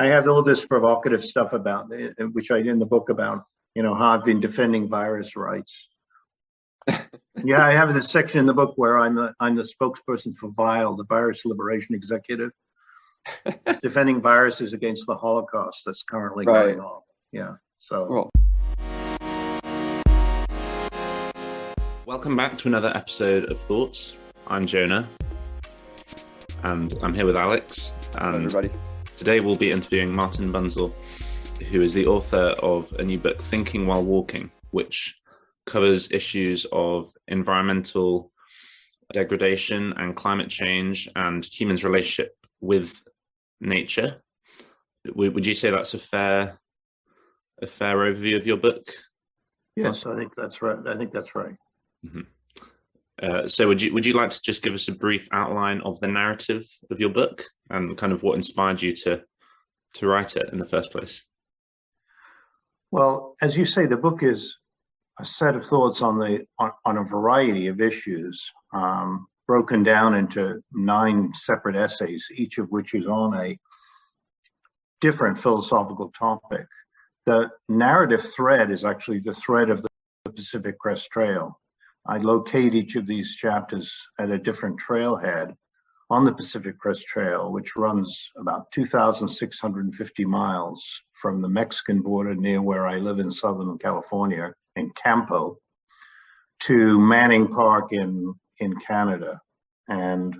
I have all this provocative stuff about it, which I did in the book about, how I've been defending virus rights. Yeah, I have this section in the book where I'm the spokesperson for VILE, the Virus Liberation Executive, defending viruses against the Holocaust that's currently going on. Yeah, so. Welcome back to another episode of Thoughts. I'm Jonah, and I'm here with Alex. Hello, everybody. Today we'll be interviewing Martin Bunzl, who is the author of a new book, Thinking While Walking, which covers issues of environmental degradation and climate change and humans' relationship with nature. Would you say that's a fair overview of your book? Yes, I think that's right. Mm-hmm. So would you like to just give us a brief outline of the narrative of your book and kind of what inspired you to write it in the first place? Well, as you say, the book is a set of thoughts on a variety of issues, broken down into 9 separate essays, each of which is on a different philosophical topic. The narrative thread is actually the thread of the Pacific Crest Trail. I locate each of these chapters at a different trailhead on the Pacific Crest Trail, which runs about 2,650 miles from the Mexican border near where I live in Southern California, in Campo, to Manning Park in Canada. And,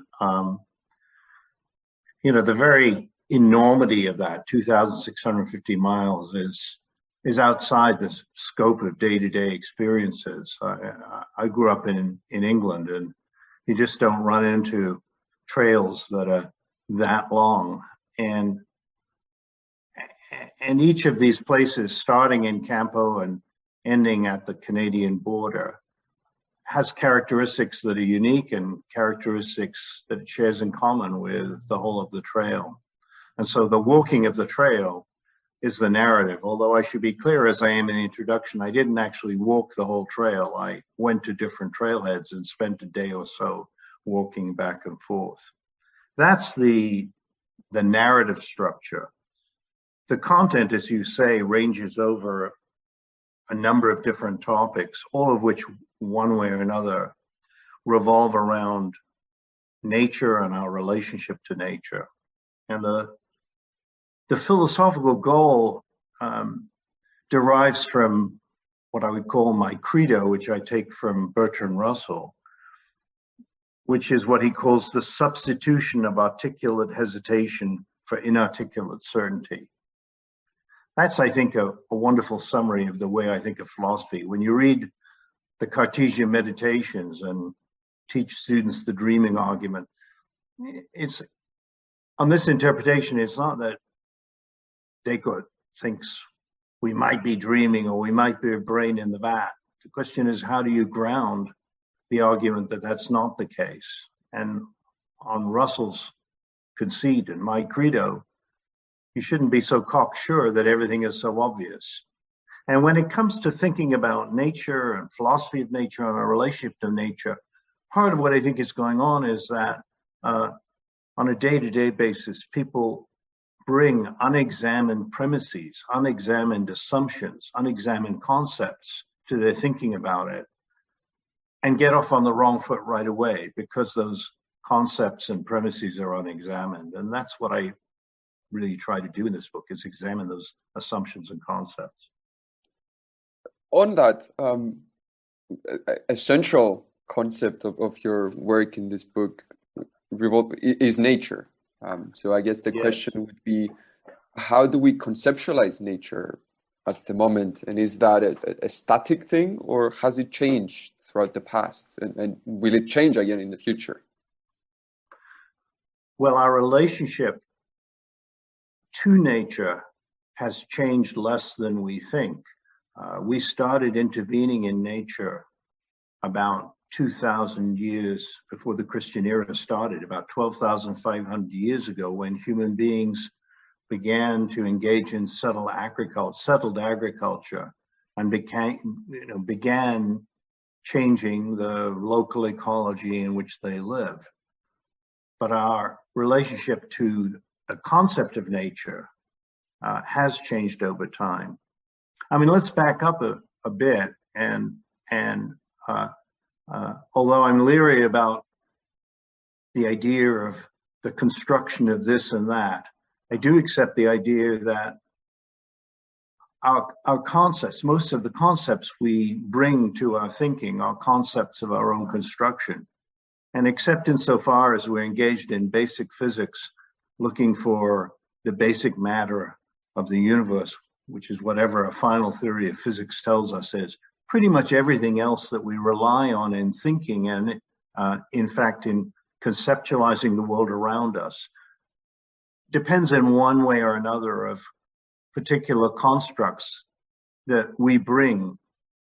the very enormity of that 2,650 miles is outside the scope of day-to-day experiences. I grew up in England, and you just don't run into trails that are that long. And each of these places, starting in Campo and ending at the Canadian border, has characteristics that are unique and characteristics that it shares in common with the whole of the trail. And so the walking of the trail is the narrative. Although I should be clear, as I am in the introduction, I didn't actually walk the whole trail. I went to different trailheads and spent a day or so walking back and forth. That's the narrative structure. The content, as you say, ranges over a number of different topics, all of which, one way or another, revolve around nature and our relationship to nature. And the philosophical goal derives from what I would call my credo, which I take from Bertrand Russell, which is what he calls the substitution of articulate hesitation for inarticulate certainty. That's, I think, a wonderful summary of the way I think of philosophy. When you read the Cartesian Meditations and teach students the dreaming argument, it's on this interpretation, it's not that Descartes thinks we might be dreaming or we might be a brain in the vat. The question is, how do you ground the argument that that's not the case? And on Russell's conceit and my credo, you shouldn't be so cocksure that everything is so obvious. And when it comes to thinking about nature and philosophy of nature and our relationship to nature, part of what I think is going on is that on a day-to-day basis, people bring unexamined premises, unexamined assumptions, unexamined concepts to their thinking about it, and get off on the wrong foot right away because those concepts and premises are unexamined. And that's what I really try to do in this book, is examine those assumptions and concepts. On that, a central concept of your work in this book is nature. So I guess the question would be, how do we conceptualize nature at the moment? And is that a static thing, or has it changed throughout the past? And will it change again in the future? Well, our relationship to nature has changed less than we think. We started intervening in nature about 2,000 years before the Christian era started, about 12,500 years ago, when human beings began to engage in settled agriculture and began changing the local ecology in which they live. But our relationship to the concept of nature has changed over time. I mean, let's back up a bit, and although I'm leery about the idea of the construction of this and that, I do accept the idea that our concepts, most of the concepts we bring to our thinking are concepts of our own construction. And except insofar as we're engaged in basic physics, looking for the basic matter of the universe, which is whatever a final theory of physics tells us is, pretty much everything else that we rely on in thinking and in fact in conceptualizing the world around us depends in one way or another of particular constructs that we bring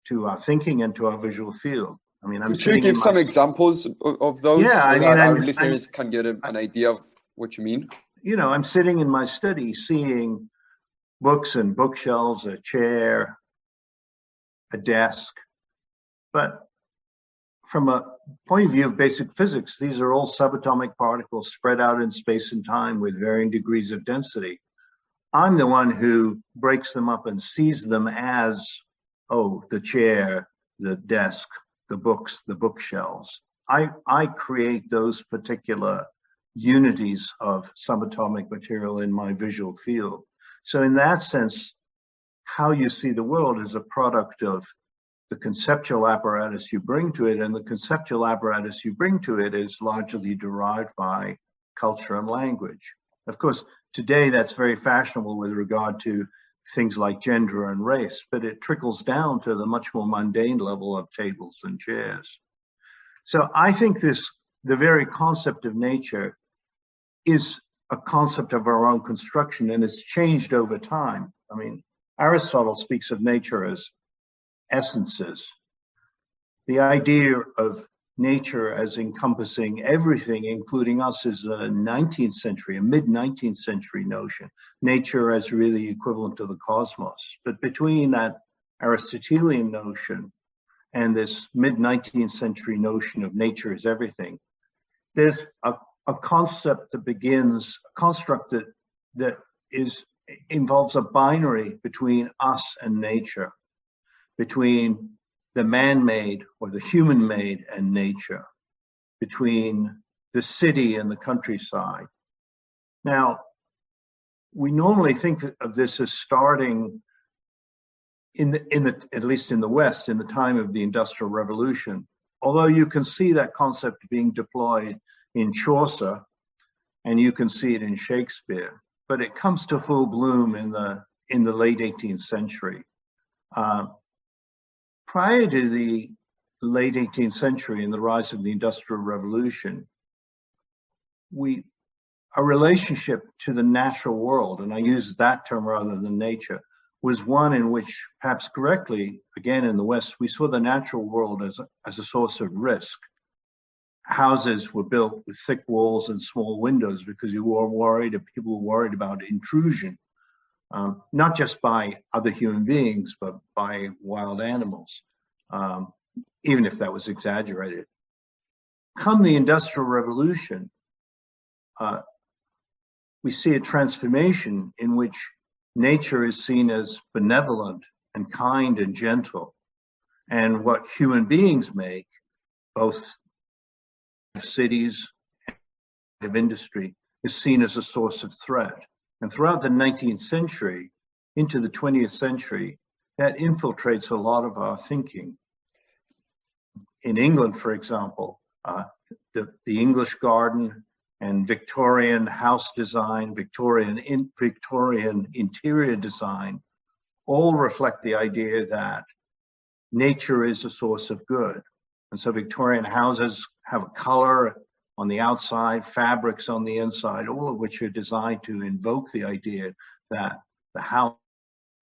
to our thinking and to our visual field. I mean, could you give some examples of those? Yeah, so I mean, that our listeners can get an idea of what you mean. You know, I'm sitting in my study seeing books and bookshelves, a chair, a desk. But from a point of view of basic physics, these are all subatomic particles spread out in space and time with varying degrees of density. I'm the one who breaks them up and sees them as, oh, the chair, the desk, the books, the bookshelves. I create those particular unities of subatomic material in my visual field. So in that sense, how you see the world is a product of the conceptual apparatus you bring to it, and the conceptual apparatus you bring to it is largely derived by culture and language. Of course, today that's very fashionable with regard to things like gender and race, but it trickles down to the much more mundane level of tables and chairs. So I think the very concept of nature is a concept of our own construction, and it's changed over time. I mean, Aristotle speaks of nature as essences. The idea of nature as encompassing everything, including us, is a 19th century, a mid-19th century notion. Nature as really equivalent to the cosmos. But between that Aristotelian notion and this mid-19th century notion of nature as everything, there's a concept that begins, a construct that involves a binary between us and nature, between the man-made or the human-made and nature, between the city and the countryside. Now, we normally think of this as starting at least in the West, in the time of the Industrial Revolution, although you can see that concept being deployed in Chaucer, and you can see it in Shakespeare, but it comes to full bloom in the late 18th century. Prior to the late 18th century and the rise of the Industrial Revolution, a relationship to the natural world, and I use that term rather than nature, was one in which, perhaps correctly, again in the West, we saw the natural world as a source of risk. Houses were built with thick walls and small windows because people were worried about intrusion, not just by other human beings, but by wild animals, even if that was exaggerated. Come the Industrial Revolution, we see a transformation in which nature is seen as benevolent and kind and gentle, and what human beings make, both of cities and of industry, is seen as a source of threat. And throughout the 19th century into the 20th century, that infiltrates a lot of our thinking. In England, for example, the English garden and Victorian house design, Victorian interior design, all reflect the idea that nature is a source of good. And so Victorian houses have a color on the outside, fabrics on the inside, all of which are designed to invoke the idea that the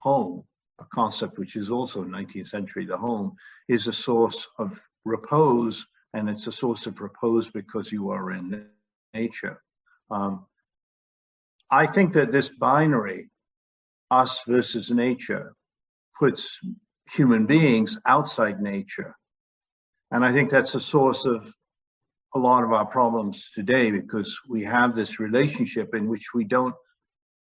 home, a concept which is also 19th century, the home, is a source of repose, and it's a source of repose because you are in nature. I think that this binary, us versus nature, puts human beings outside nature. And I think that's a source of a lot of our problems today, because we have this relationship in which we don't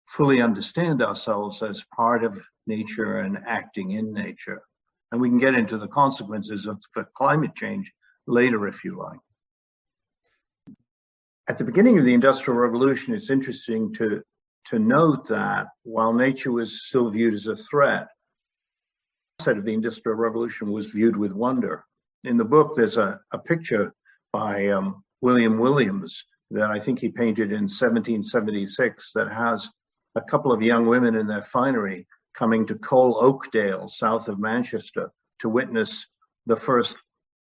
fully understand ourselves as part of nature and acting in nature. And we can get into the consequences of climate change later, if you like. At the beginning of the Industrial Revolution, it's interesting to note that while nature was still viewed as a threat, the onset of the Industrial Revolution was viewed with wonder. In the book, there's a picture by William Williams that I think he painted in 1776 that has a couple of young women in their finery coming to Coal Oakdale, south of Manchester, to witness the first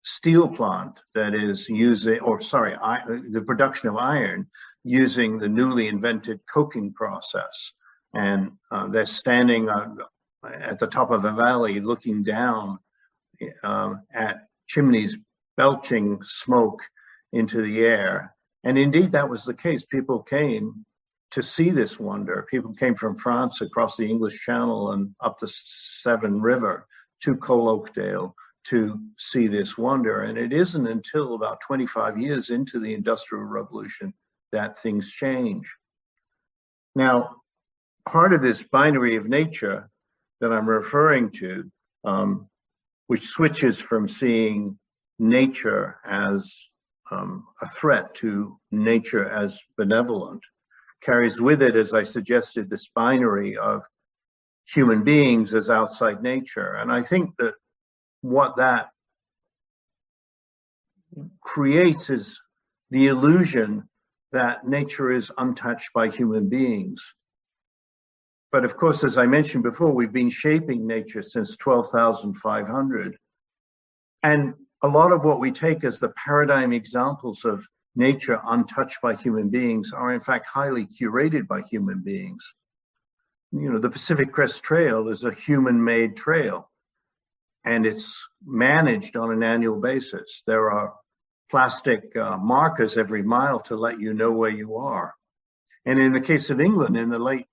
steel plant that is using, the production of iron using the newly invented coking process. And they're standing at the top of a valley looking down at chimneys belching smoke into the air. And indeed, that was the case. People came to see this wonder. People came from France across the English Channel and up the Severn River to Coal Oakdale to see this wonder. And it isn't until about 25 years into the Industrial Revolution that things change. Now, part of this binary of nature that I'm referring to, which switches from seeing nature as a threat to nature as benevolent, carries with it, as I suggested, this binary of human beings as outside nature. And I think that what that creates is the illusion that nature is untouched by human beings. But of course, as I mentioned before, we've been shaping nature since 12,500. And a lot of what we take as the paradigm examples of nature untouched by human beings are in fact highly curated by human beings. You know, the Pacific Crest Trail is a human-made trail, and it's managed on an annual basis. There are plastic markers every mile to let you know where you are. And in the case of England, in the late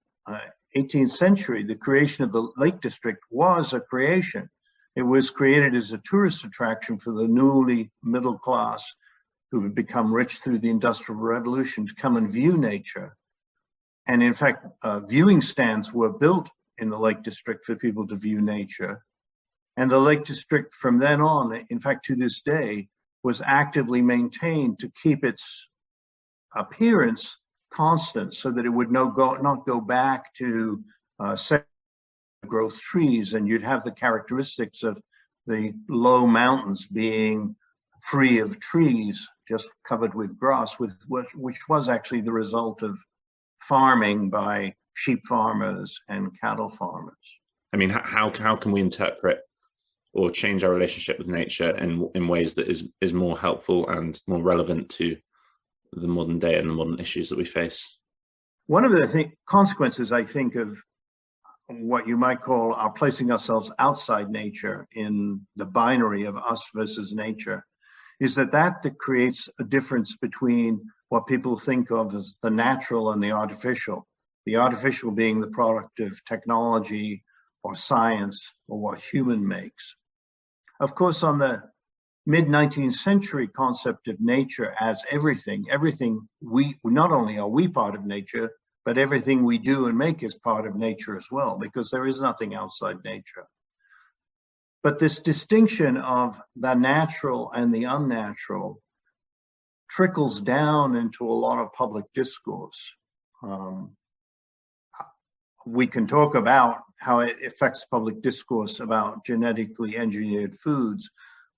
18th century, the creation of the Lake District was a creation. It was created as a tourist attraction for the newly middle class who had become rich through the Industrial Revolution to come and view nature. And in fact, viewing stands were built in the Lake District for people to view nature. And the Lake District from then on, in fact, to this day, was actively maintained to keep its appearance constant so that it would not go back to growth trees, and you'd have the characteristics of the low mountains being free of trees, just covered with grass, which was actually the result of farming by sheep farmers and cattle farmers. I mean, how can we interpret or change our relationship with nature in ways that is more helpful and more relevant to the modern day and the modern issues that we face? One of the consequences, I think, of what you might call our placing ourselves outside nature in the binary of us versus nature is that creates a difference between what people think of as the natural and the artificial being the product of technology or science or what human makes. Of course, on the mid-19th century concept of nature as everything we not only are we part of nature, but everything we do and make is part of nature as well, because there is nothing outside nature. But this distinction of the natural and the unnatural trickles down into a lot of public discourse. We can talk about how it affects public discourse about genetically engineered foods,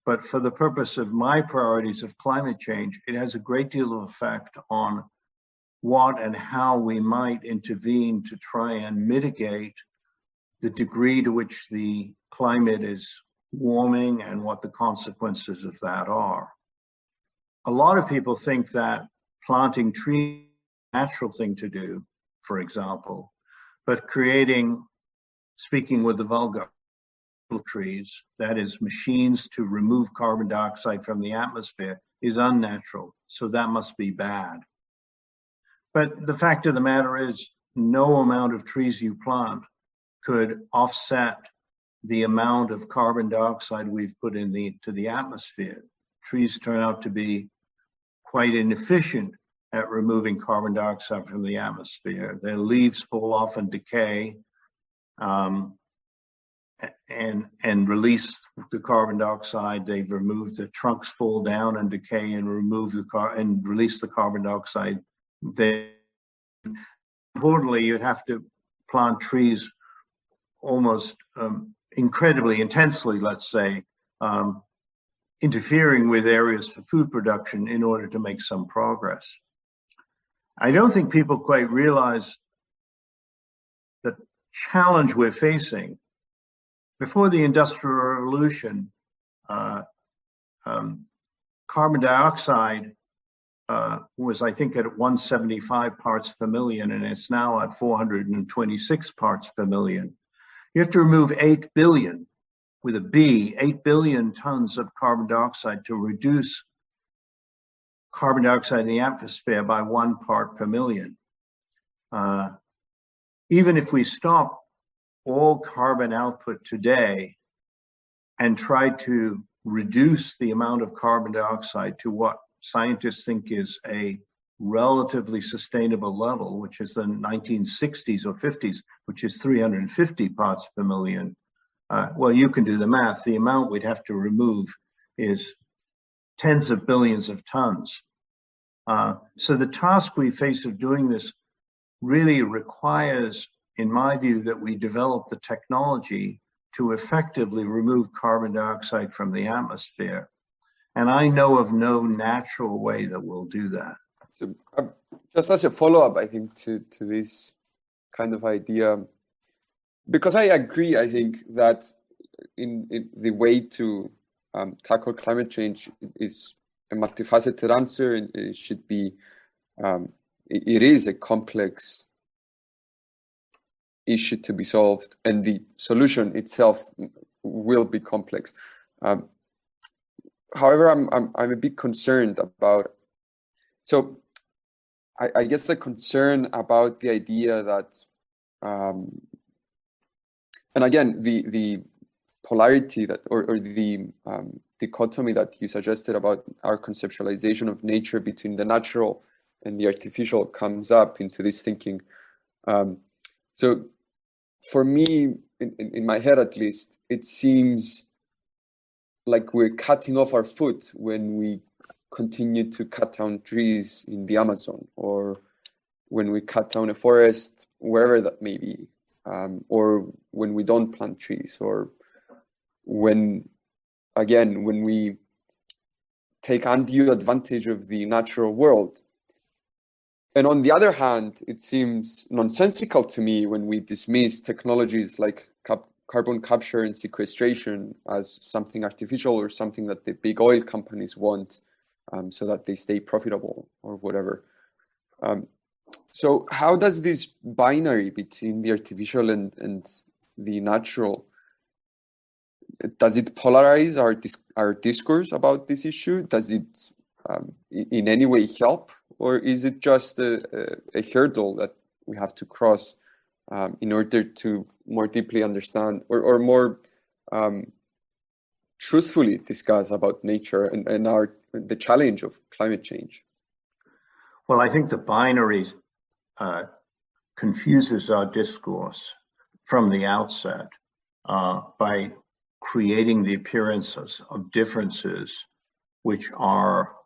but for the purpose of my priorities of climate change, it has a great deal of effect on what and how we might intervene to try and mitigate the degree to which the climate is warming and what the consequences of that are. A lot of people think that planting trees is a natural thing to do, for example, but speaking with the vulgar, trees, that is machines to remove carbon dioxide from the atmosphere, is unnatural, so that must be bad. But the fact of the matter is, no amount of trees you plant could offset the amount of carbon dioxide we've put into the atmosphere. Trees turn out to be quite inefficient at removing carbon dioxide from the atmosphere. Their leaves fall off and decay, and release the carbon dioxide. They've removed the trunks, fall down and decay, and release the carbon dioxide. Importantly, you'd have to plant trees almost incredibly intensely, let's say, interfering with areas for food production in order to make some progress. I don't think people quite realize the challenge we're facing. Before the Industrial Revolution, carbon dioxide was, I think, at 175 parts per million, and it's now at 426 parts per million. You have to remove 8 billion, with a B, 8 billion tons of carbon dioxide to reduce carbon dioxide in the atmosphere by 1 part per million. Even if we stop all carbon output today and try to reduce the amount of carbon dioxide to what scientists think is a relatively sustainable level, which is the 1960s or 50s, which is 350 parts per million. Well, you can do the math. The amount we'd have to remove is tens of billions of tons. So the task we face of doing this really requires, in my view, that we develop the technology to effectively remove carbon dioxide from the atmosphere. And I know of no natural way that we'll do that. So, just as a follow-up, I think, to this kind of idea, because I agree, I think that in the way to tackle climate change is a multifaceted answer, and it should be, it is a complex issue to be solved, and the solution itself will be complex. However, I'm a bit concerned about, so I guess the concern about the idea that, and again, the polarity that, or the dichotomy that you suggested about our conceptualization of nature between the natural and the artificial comes up into this thinking. So for me, in my head at least, it seems like we're cutting off our foot when we continue to cut down trees in the Amazon, or when we cut down a forest, wherever that may be, or when we don't plant trees, or when we take undue advantage of the natural world. And on the other hand, it seems nonsensical to me when we dismiss technologies like carbon capture and sequestration as something artificial or something that the big oil companies want so that they stay profitable or whatever. So how does this binary between the artificial and the natural, does it polarize our discourse about this issue? Does it in any way help? Or is it just a hurdle that we have to cross in order to more deeply understand or more truthfully discuss about nature and the challenge of climate change? Well, I think the binary confuses our discourse from the outset by creating the appearances of differences which are,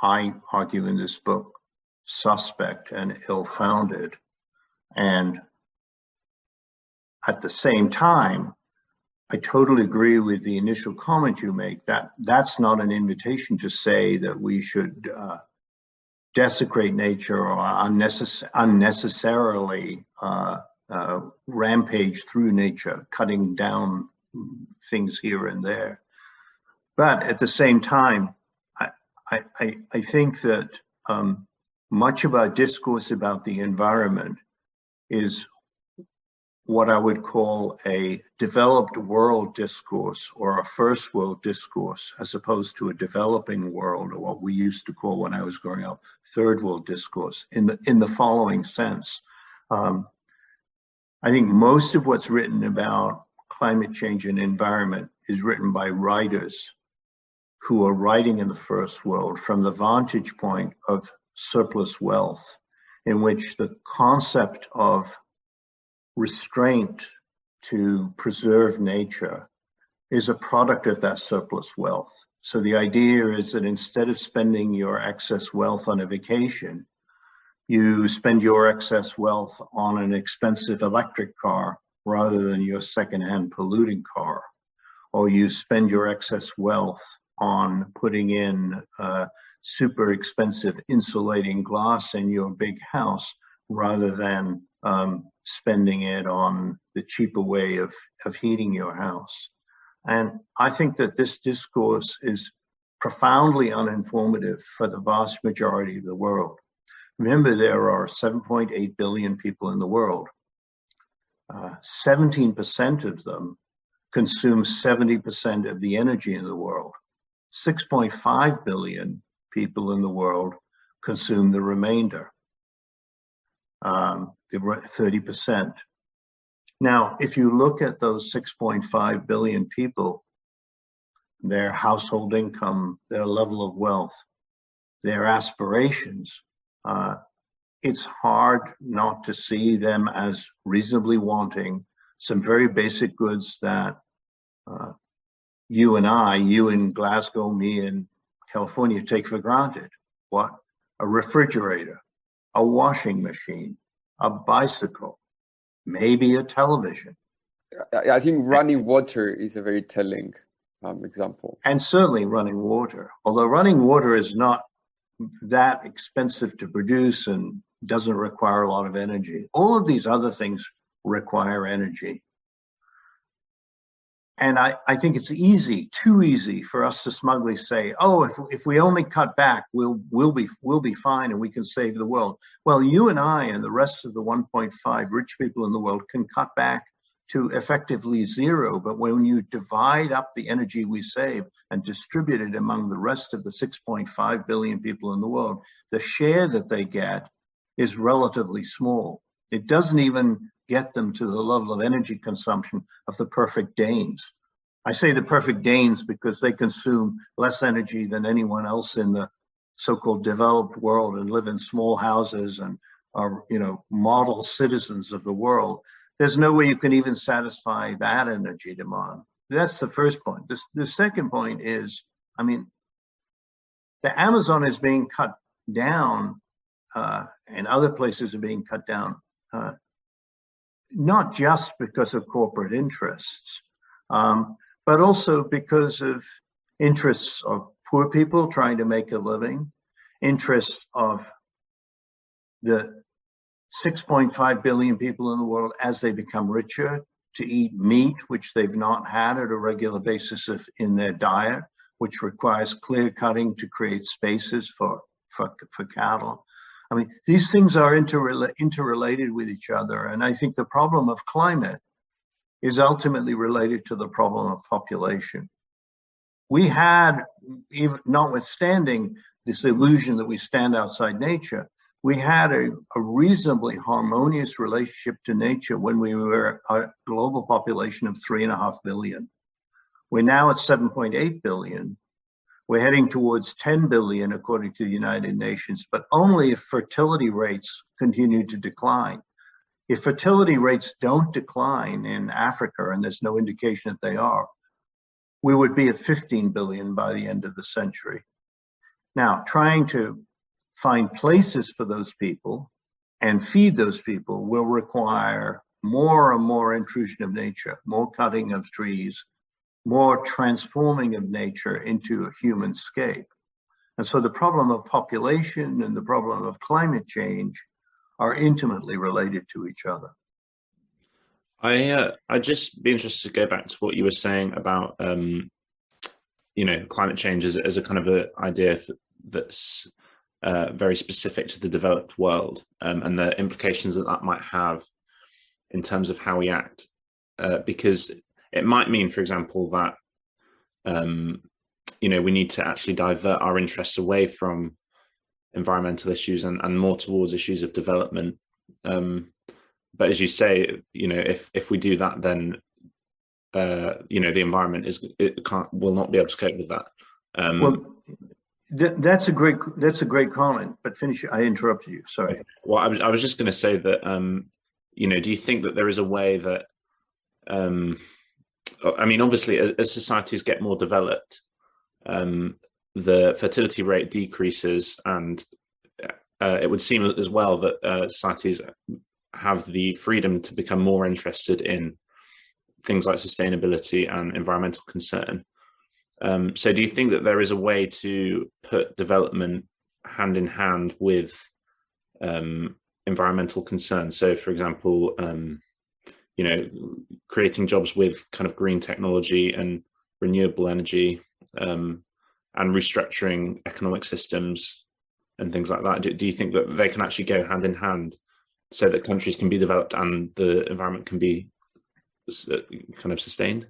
I argue in this book, suspect and ill-founded. And at the same time, I totally agree with the initial comment you make that that's not an invitation to say that we should desecrate nature or unnecessarily rampage through nature, cutting down things here and there. But at the same time, I think that much of our discourse about the environment is what I would call a developed world discourse or a first world discourse, as opposed to a developing world, or what we used to call when I was growing up, third world discourse, in the following sense. I think most of what's written about climate change and environment is written by writers who are writing in the first world from the vantage point of surplus wealth, in which the concept of restraint to preserve nature is a product of that surplus wealth. So the idea is that instead of spending your excess wealth on a vacation, you spend your excess wealth on an expensive electric car rather than your secondhand polluting car. Or you spend your excess wealth on putting in super expensive insulating glass in your big house rather than spending it on the cheaper way of heating your house. And I think that this discourse is profoundly uninformative for the vast majority of the world. Remember, there are 7.8 billion people in the world. 17% of them consume 70% of the energy in the world. 6.5 billion people in the world consume the remainder, the 30%. Now, if you look at those 6.5 billion people, their household income, their level of wealth, their aspirations, it's hard not to see them as reasonably wanting some very basic goods that you and I, you in Glasgow, me in California, take for granted. What? A refrigerator, a washing machine, a bicycle, maybe a television. I think running water is a very telling example. And certainly running water, although running water is not that expensive to produce and doesn't require a lot of energy. All of these other things require energy. And I think it's easy, too easy for us to smugly say, oh, if we only cut back, we'll be fine and we can save the world. Well, you and I and the rest of the 1.5 rich people in the world can cut back to effectively zero. But when you divide up the energy we save and distribute it among the rest of the 6.5 billion people in the world, the share that they get is relatively small. It doesn't even get them to the level of energy consumption of the perfect Danes. I say the perfect Danes because they consume less energy than anyone else in the so-called developed world and live in small houses and are, model citizens of the world. There's no way you can even satisfy that energy demand. That's the first point. The second point is, the Amazon is being cut down and other places are being cut down, not just because of corporate interests, but also because of interests of poor people trying to make a living, interests of the 6.5 billion people in the world as they become richer to eat meat, which they've not had at a regular basis in their diet, which requires clear cutting to create spaces for cattle. These things are interrelated with each other. And I think the problem of climate is ultimately related to the problem of population. We had, even notwithstanding this illusion that we stand outside nature, we had a reasonably harmonious relationship to nature when we were a global population of 3.5 billion. We're now at 7.8 billion. We're heading towards 10 billion, according to the United Nations, but only if fertility rates continue to decline. If fertility rates don't decline in Africa, and there's no indication that they are, we would be at 15 billion by the end of the century. Now, trying to find places for those people and feed those people will require more and more intrusion of nature, more cutting of trees, more transforming of nature into a human scape. And so the problem of population and the problem of climate change are intimately related to each other. I'd just be interested to go back to what you were saying about, climate change as a kind of an idea that's very specific to the developed world, and the implications that might have in terms of how we act, because it might mean, for example, that we need to actually divert our interests away from environmental issues and more towards issues of development. But as you say, if we do that, then the environment will not be able to cope with that. Well, That's a great comment. But finish. I interrupted you. Sorry. Well, I was just going to say that do you think that there is a way that I mean, obviously, as societies get more developed, the fertility rate decreases, and it would seem as well that societies have the freedom to become more interested in things like sustainability and environmental concern. So do you think that there is a way to put development hand in hand with environmental concern? So, for example, creating jobs with kind of green technology and renewable energy, and restructuring economic systems and things like that. Do you think that they can actually go hand in hand so that countries can be developed and the environment can be kind of sustained?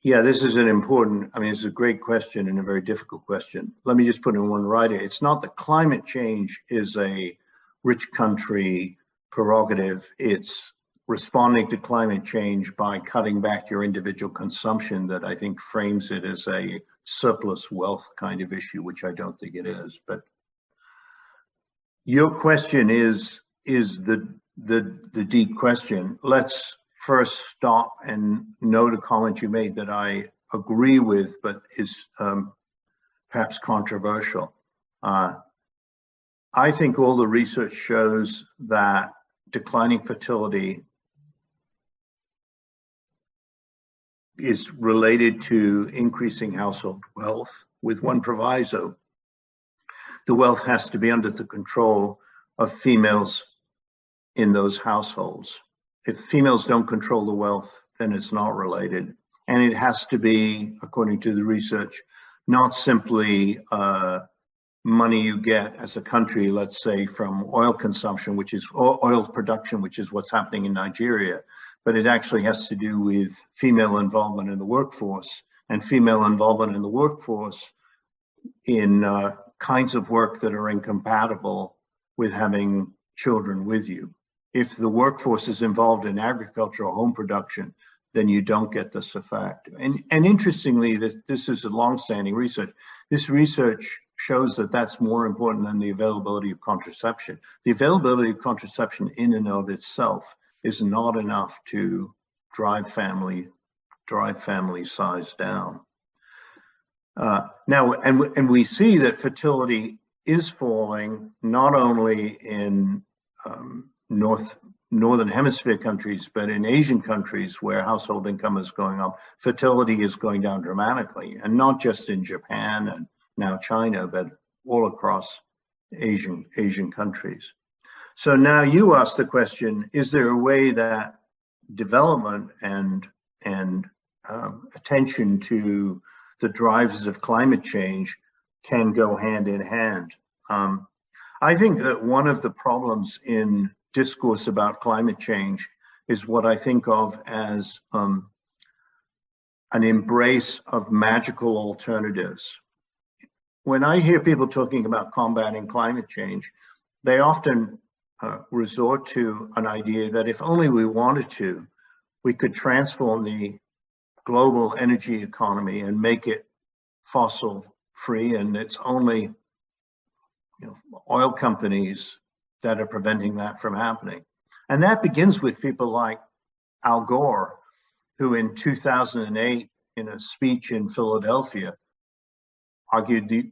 Yeah, this is it's a great question and a very difficult question. Let me just put in one right here. It's not that climate change is a rich country prerogative. It's responding to climate change by cutting back your individual consumption that I think frames it as a surplus wealth kind of issue, which I don't think it is. But your question is the deep question. Let's first stop and note a comment you made that I agree with, but is perhaps controversial. I think all the research shows that declining fertility is related to increasing household wealth, with one proviso. The wealth has to be under the control of females in those households. If females don't control the wealth, then it's not related. And it has to be, according to the research, not simply money you get as a country, let's say from oil consumption, which is oil production, which is what's happening in Nigeria, but it actually has to do with female involvement in the workforce, and female involvement in the workforce in kinds of work that are incompatible with having children with you. If the workforce is involved in agricultural home production, then you don't get this effect. And interestingly, this is a long-standing research. This research shows that that's more important than the availability of contraception. The availability of contraception in and of itself is not enough to drive family size down. Now, and we see that fertility is falling not only in northern hemisphere countries, but in Asian countries where household income is going up, fertility is going down dramatically, and not just in Japan and now China, but all across Asian countries. So now you ask the question: is there a way that development and attention to the drivers of climate change can go hand in hand? I think that one of the problems in discourse about climate change is what I think of as an embrace of magical alternatives. When I hear people talking about combating climate change, they often resort to an idea that if only we wanted to, we could transform the global energy economy and make it fossil free, and it's only oil companies that are preventing that from happening. And that begins with people like Al Gore, who in 2008, in a speech in Philadelphia, argued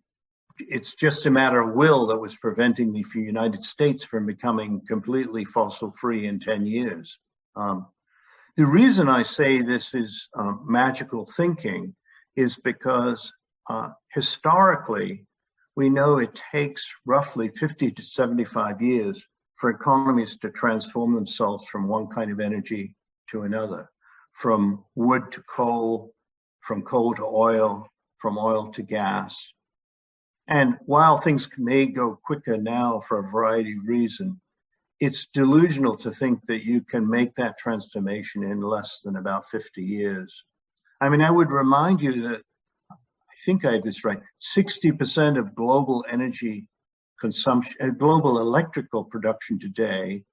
it's just a matter of will that was preventing the United States from becoming completely fossil free in 10 years. The reason I say this is magical thinking is because historically, we know it takes roughly 50 to 75 years for economies to transform themselves from one kind of energy to another, from wood to coal, from coal to oil, from oil to gas. And while things may go quicker now for a variety of reasons, it's delusional to think that you can make that transformation in less than about 50 years. I mean, I would remind you that, I think I have this right, 60% of global energy consumption, global electrical production today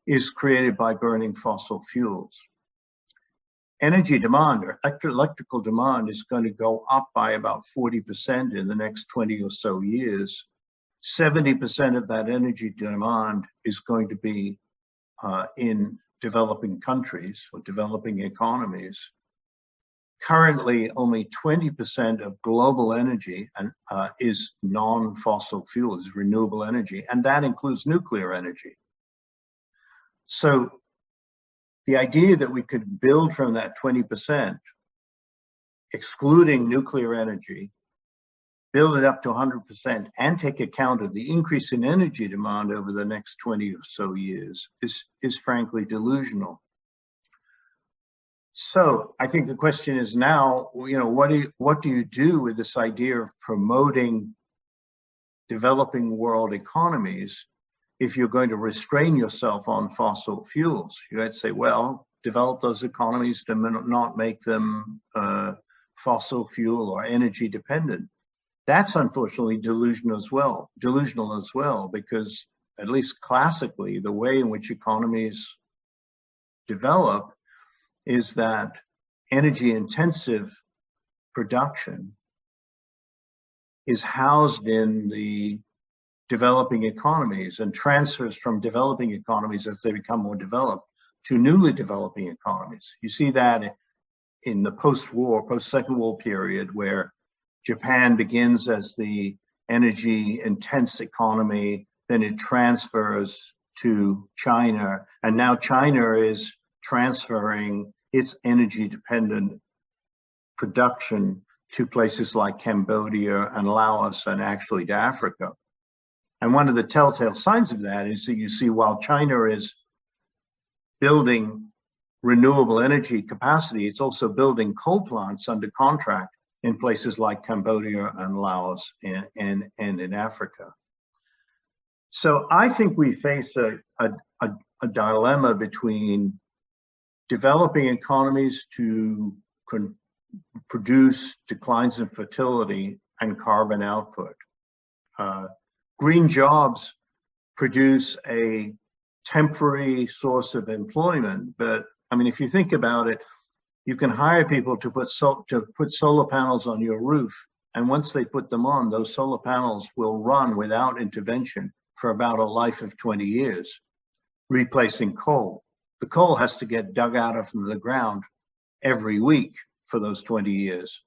is created by burning fossil fuels. energy demand, or electrical demand, is going to go up by about 40% in the next 20 or so years. 70% of that energy demand is going to be in developing countries or developing economies. Currently, only 20% of global energy is non-fossil fuels, renewable energy, and that includes nuclear energy. So the idea that we could build from that 20%, excluding nuclear energy, build it up to 100% and take account of the increase in energy demand over the next 20 or so years is frankly delusional. So I think the question is now, what do you do with this idea of promoting developing world economies if you're going to restrain yourself on fossil fuels? You might say, well, develop those economies to not make them fossil fuel or energy dependent. That's unfortunately delusional as well, because at least classically, the way in which economies develop is that energy intensive production is housed in the developing economies and transfers from developing economies as they become more developed to newly developing economies. You see that in the post-Second War period, where Japan begins as the energy intense economy, then it transfers to China, and now China is transferring its energy dependent production to places like Cambodia and Laos and actually to Africa. And one of the telltale signs of that is that you see, while China is building renewable energy capacity, it's also building coal plants under contract in places like Cambodia and Laos and in Africa. So I think we face a dilemma between developing economies to produce declines in fertility and carbon output. Green jobs produce a temporary source of employment, but I mean, if you think about it, you can hire people to put solar panels on your roof, and once they put them on, those solar panels will run without intervention for about a life of 20 years, replacing coal. The coal has to get dug out of the ground every week for those 20 years.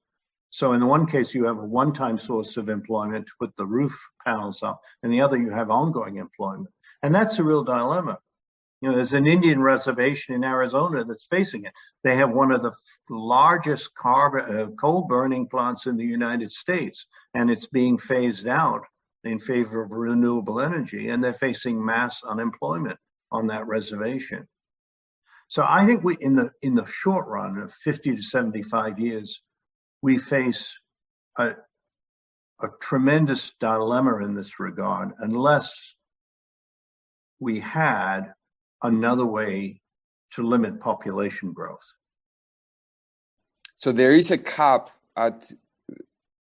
So in the one case, you have a one-time source of employment to put the roof panels up, and the other you have ongoing employment. And that's a real dilemma. There's an Indian reservation in Arizona that's facing it. They have one of the largest coal burning plants in the United States, and it's being phased out in favor of renewable energy, and they're facing mass unemployment on that reservation. So I think we, in the short run of 50 to 75 years, we face a tremendous dilemma in this regard, unless we had another way to limit population growth. So there is a cap at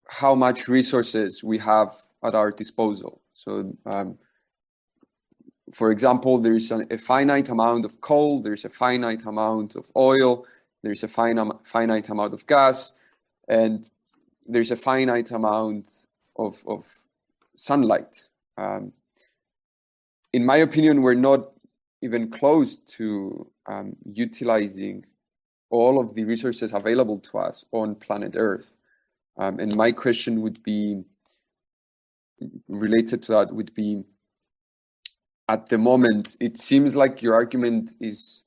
how much resources we have at our disposal. So, for example, there is a finite amount of coal, there's a finite amount of oil, there's a finite amount of gas, and there's a finite amount of sunlight. In my opinion, we're not even close to utilizing all of the resources available to us on planet Earth. And my question would be, related to that, would be, at the moment, it seems like your argument is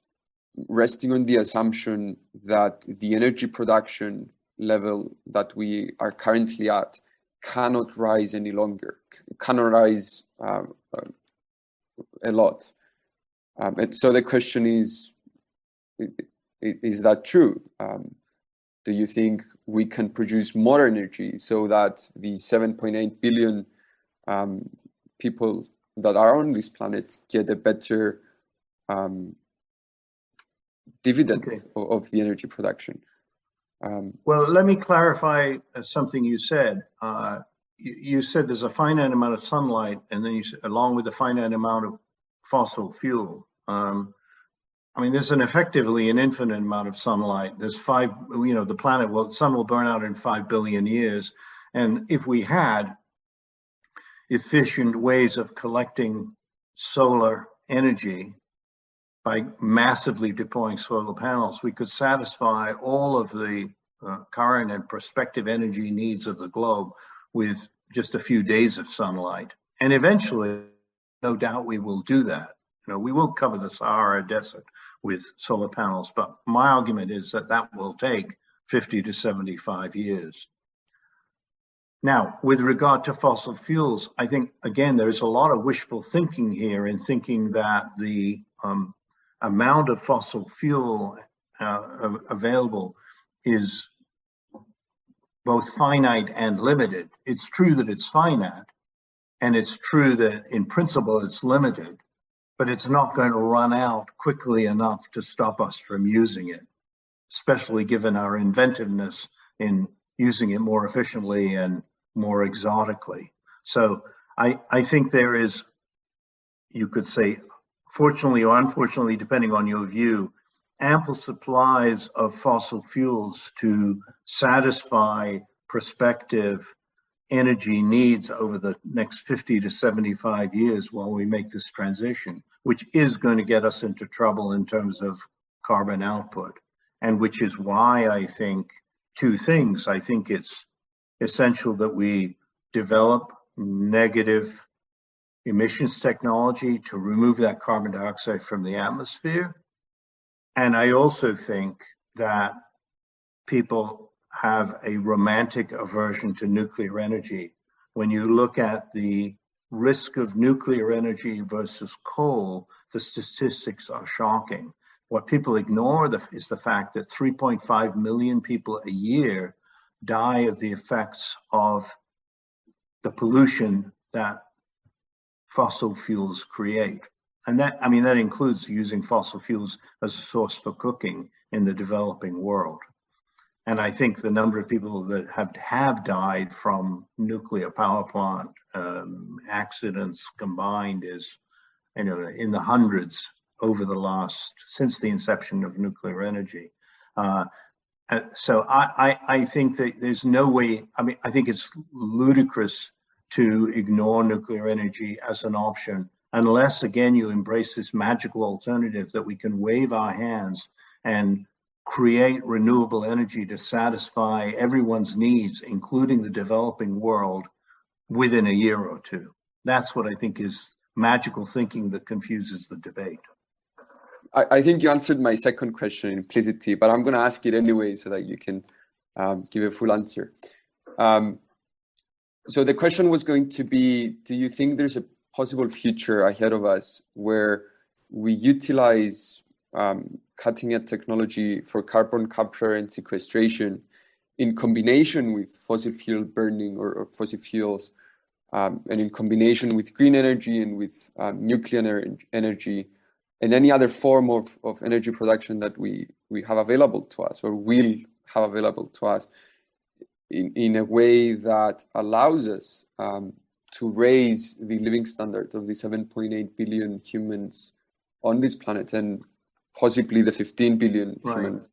resting on the assumption that the energy production level that we are currently at cannot rise any longer, cannot rise a lot. And so the question is that true? Do you think we can produce more energy so that the 7.8 billion people that are on this planet get a better dividend of the energy production? Well, let me clarify something you said. You said there's a finite amount of sunlight, and then you said, along with a finite amount of fossil fuel. I mean, there's effectively an infinite amount of sunlight. There's the sun will burn out in 5 billion years. And if we had efficient ways of collecting solar energy by massively deploying solar panels, we could satisfy all of the current and prospective energy needs of the globe with just a few days of sunlight. And eventually, no doubt we will do that. We will cover the Sahara Desert with solar panels, but my argument is that that will take 50 to 75 years. Now, with regard to fossil fuels, I think, again, there's a lot of wishful thinking here in thinking that the amount of fossil fuel available is both finite and limited. It's true that it's finite, and it's true that in principle it's limited, but it's not going to run out quickly enough to stop us from using it, especially given our inventiveness in using it more efficiently and more exotically. So I think there is, you could say, fortunately or unfortunately, depending on your view, ample supplies of fossil fuels to satisfy prospective energy needs over the next 50 to 75 years while we make this transition, which is going to get us into trouble in terms of carbon output. And which is why I think two things. I think it's essential that we develop negative emissions technology to remove that carbon dioxide from the atmosphere. And I also think that people have a romantic aversion to nuclear energy. When you look at the risk of nuclear energy versus coal, the statistics are shocking. What people ignore is the fact that 3.5 million people a year die of the effects of the pollution that fossil fuels create. And that includes using fossil fuels as a source for cooking in the developing world. And I think the number of people that have died from nuclear power plant accidents combined is, in the hundreds since the inception of nuclear energy. So I think that there's no way, I think it's ludicrous to ignore nuclear energy as an option, unless, again, you embrace this magical alternative that we can wave our hands and create renewable energy to satisfy everyone's needs, including the developing world, within a year or two. That's what I think is magical thinking that confuses the debate. I think you answered my second question implicitly, but I'm going to ask it anyway so that you can give a full answer. So the question was going to be, do you think there's a possible future ahead of us where we utilize cutting-edge technology for carbon capture and sequestration in combination with fossil fuel burning or fossil fuels, and in combination with green energy and with nuclear energy, and any other form of energy production that we have available to us or will have available to us in a way that allows us to raise the living standard of the 7.8 billion humans on this planet and possibly the 15 billion humans.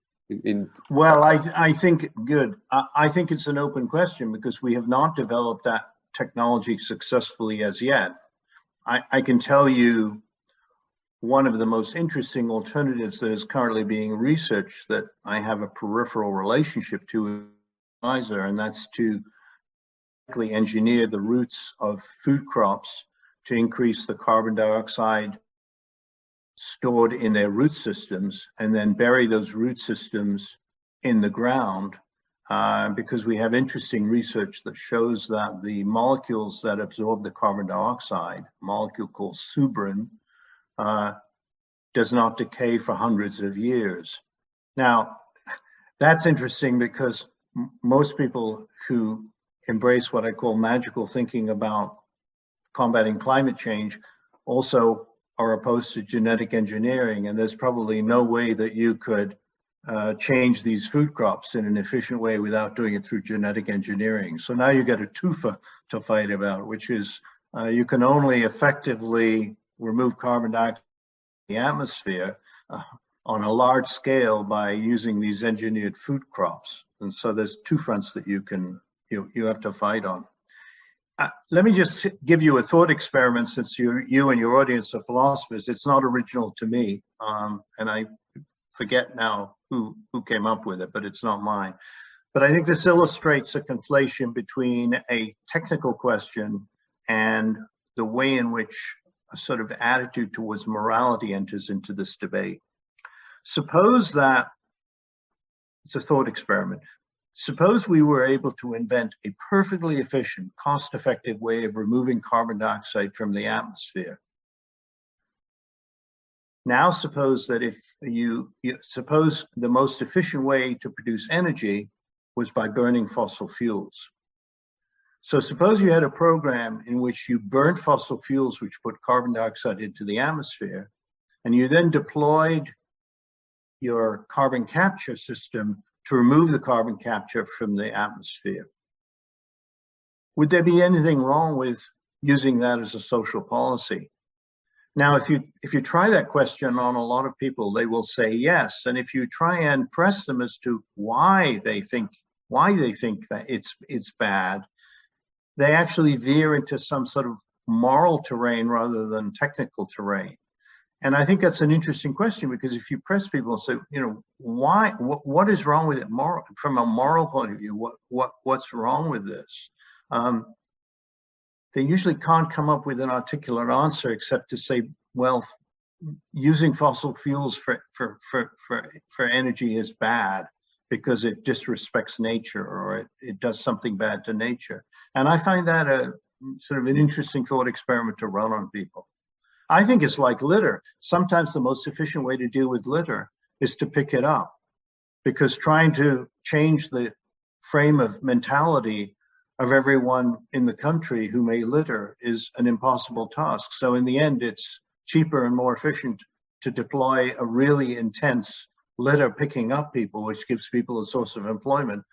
Well, I think good. I think it's an open question because we have not developed that technology successfully as yet. I can tell you one of the most interesting alternatives that is currently being researched that I have a peripheral relationship to, and that's to engineer the roots of food crops to increase the carbon dioxide stored in their root systems and then bury those root systems in the ground, because we have interesting research that shows that the molecules that absorb the carbon dioxide, a molecule called suberin, does not decay for hundreds of years. Now, that's interesting because most people who embrace what I call magical thinking about combating climate change also are opposed to genetic engineering, and there's probably no way that you could change these food crops in an efficient way without doing it through genetic engineering. So now you get a twofer to fight about, which is you can only effectively remove carbon dioxide from the atmosphere on a large scale by using these engineered food crops. And so there's two fronts that you have to fight on. Let me just give you a thought experiment, since you and your audience are philosophers. It's not original to me, and I forget now who came up with it, but it's not mine. But I think this illustrates a conflation between a technical question and the way in which a sort of attitude towards morality enters into this debate. Suppose that, it's a thought experiment. Suppose we were able to invent a perfectly efficient, cost-effective way of removing carbon dioxide from the atmosphere. Now suppose that if suppose the most efficient way to produce energy was by burning fossil fuels. So suppose you had a program in which you burned fossil fuels, which put carbon dioxide into the atmosphere, and you then deployed your carbon capture system to remove the carbon capture from the atmosphere. Would there be anything wrong with using that as a social policy? Now, if you try that question on a lot of people, they will say yes. And if you try and press them as to why they think that it's bad, they actually veer into some sort of moral terrain rather than technical terrain. And I think that's an interesting question, because if you press people and say, you know, why, what is wrong with it from a moral point of view? What's wrong with this? They usually can't come up with an articulate answer except to say, well, using fossil fuels for energy is bad because it disrespects nature, or it does something bad to nature. And I find that a sort of an interesting thought experiment to run on people. I think it's like litter. Sometimes the most efficient way to deal with litter is to pick it up, because trying to change the frame of mentality of everyone in the country who may litter is an impossible task. So in the end, it's cheaper and more efficient to deploy a really intense litter picking up people, which gives people a source of employment.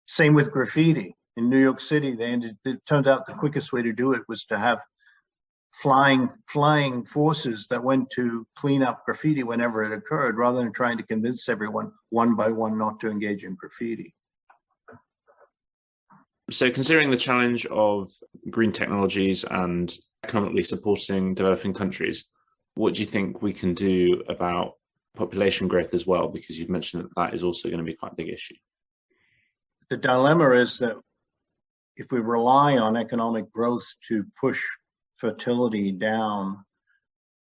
Same with graffiti. In New York City, it turned out the quickest way to do it was to have flying forces that went to clean up graffiti whenever it occurred, rather than trying to convince everyone one by one not to engage in graffiti. So considering the challenge of green technologies and economically supporting developing countries, what do you think we can do about population growth as well? Because you've mentioned that that is also going to be quite a big issue. The dilemma is that if we rely on economic growth to push fertility down,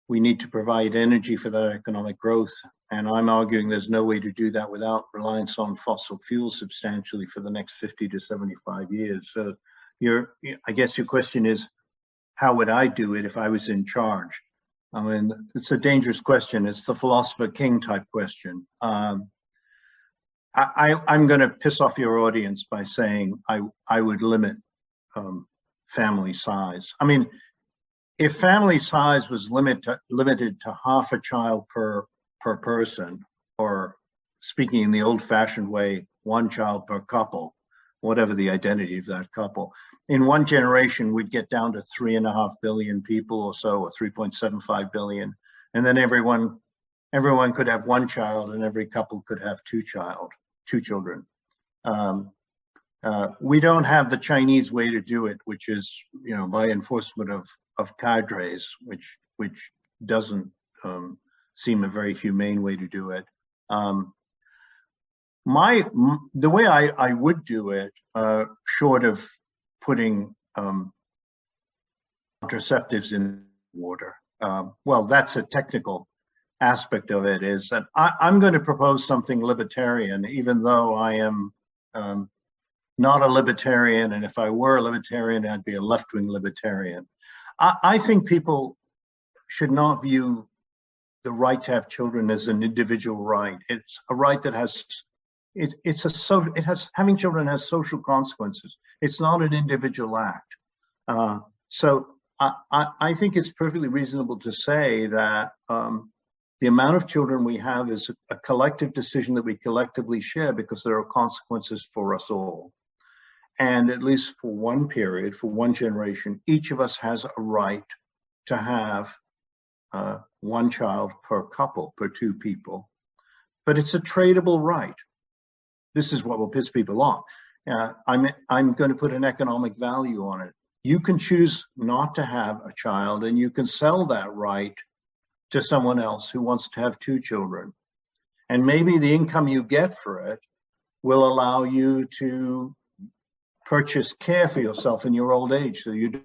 we need to provide energy for that economic growth. And I'm arguing there's no way to do that without reliance on fossil fuels substantially for the next 50 to 75 years. So I guess your question is, how would I do it if I was in charge? I mean, it's a dangerous question. It's the philosopher king type question. I'm going to piss off your audience by saying I would limit family size. I mean, if family size was limited to half a child per person, or speaking in the old-fashioned way, one child per couple, whatever the identity of that couple, in one generation we'd get down to 3.5 billion people or so, or 3.75 billion, and then everyone could have one child, and every couple could have two children. We don't have the Chinese way to do it, which is, you know, by enforcement of cadres, which doesn't seem a very humane way to do it. The way I would do it, short of putting contraceptives in water, well, that's a technical aspect of it, is that I'm going to propose something libertarian, even though I am not a libertarian, and if I were a libertarian, I'd be a left-wing libertarian. I think people should not view the right to have children as an individual right. It's a right that having children has social consequences. It's not an individual act. So I think it's perfectly reasonable to say that the amount of children we have is a collective decision that we collectively share, because there are consequences for us all. And at least for one period, for one generation, each of us has a right to have one child per couple, per two people. but it's a tradable right. This is what will piss people off. I'm going to put an economic value on it. You can choose not to have a child, and you can sell that right to someone else who wants to have 2 children. And maybe the income you get for it will allow you to purchase care for yourself in your old age, so you don't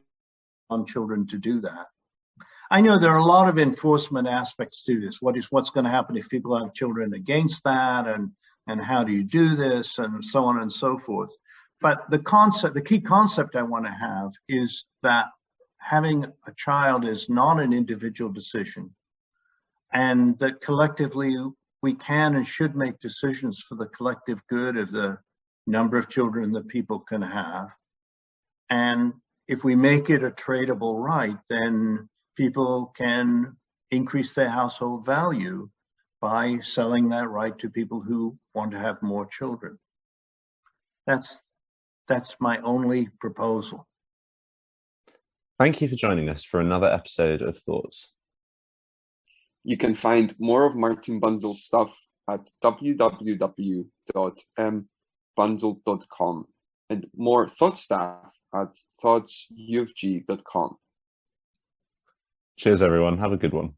want children to do that. I know there are a lot of enforcement aspects to this. What's going to happen if people have children against that, and how do you do this, and so on and so forth. But the key concept I want to have is that having a child is not an individual decision, and that collectively we can and should make decisions for the collective good of the number of children that people can have. And if we make it a tradable right, then people can increase their household value by selling that right to people who want to have more children. That's my only proposal. Thank you for joining us for another episode of Thoughts. You can find more of Martin Bunzl's stuff at www.mbunzl.com and more Thought staff at thoughtsufg.com. Cheers, everyone. Have a good one.